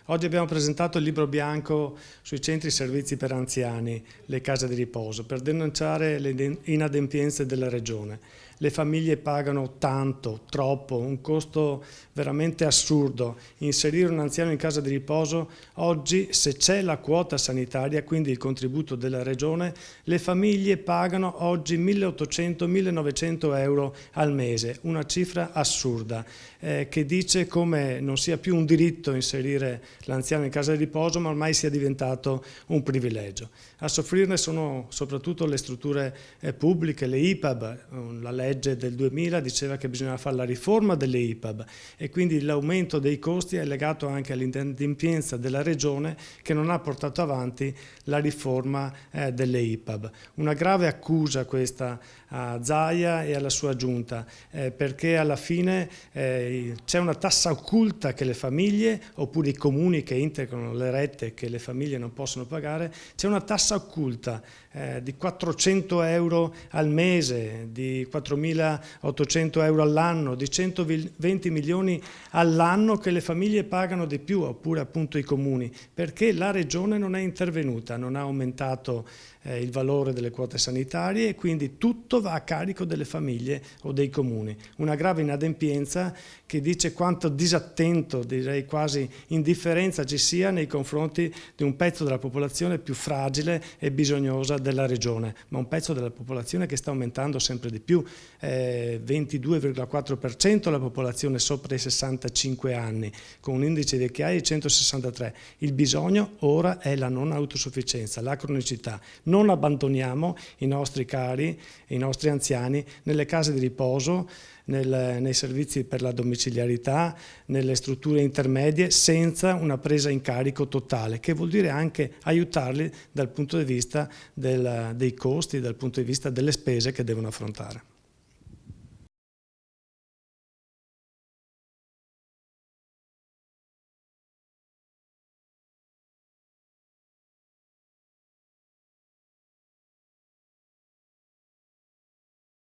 Oggi abbiamo presentato il libro bianco sui centri servizi per anziani, le case di riposo, per denunciare le inadempienze della Regione. Le famiglie pagano tanto, troppo, un costo veramente assurdo. Inserire un anziano in casa di riposo, oggi se c'è la quota sanitaria, quindi il contributo della Regione, le famiglie pagano oggi 1.800-1.900 euro al mese, una cifra assurda che dice come non sia più un diritto inserire l'anziano in casa di riposo, ma ormai sia diventato un privilegio. A soffrirne sono soprattutto le strutture pubbliche, le IPAB. La legge del 2000 diceva che bisognava fare la riforma delle IPAB e quindi l'aumento dei costi è legato anche all'inadempienza della Regione che non ha portato avanti la riforma delle IPAB. Una grave accusa questa a Zaia e alla sua giunta perché alla fine c'è una tassa occulta che le famiglie oppure i comuni che integrano le rette che le famiglie non possono pagare, c'è una tassa occulta di 400 euro al mese, di 4.800 euro all'anno, di 120 milioni all'anno che le famiglie pagano di più, oppure appunto i comuni, perché la Regione non è intervenuta, non ha aumentato il valore delle quote sanitarie e quindi tutto va a carico delle famiglie o dei comuni. Una grave inadempienza che dice quanto disattento, direi quasi indifferenza ci sia nei confronti di un pezzo della popolazione più fragile e bisognosa della Regione, ma un pezzo della popolazione che sta aumentando sempre di più, 22,4% la popolazione sopra i 65 anni, con un indice di vecchiaia di 163. Il bisogno ora è la non autosufficienza, la cronicità. Non abbandoniamo i nostri cari, i nostri anziani nelle case di riposo, nei servizi per la domiciliarità, nelle strutture intermedie, senza una presa in carico totale, che vuol dire anche aiutarli dal punto di vista dei costi, dal punto di vista delle spese che devono affrontare.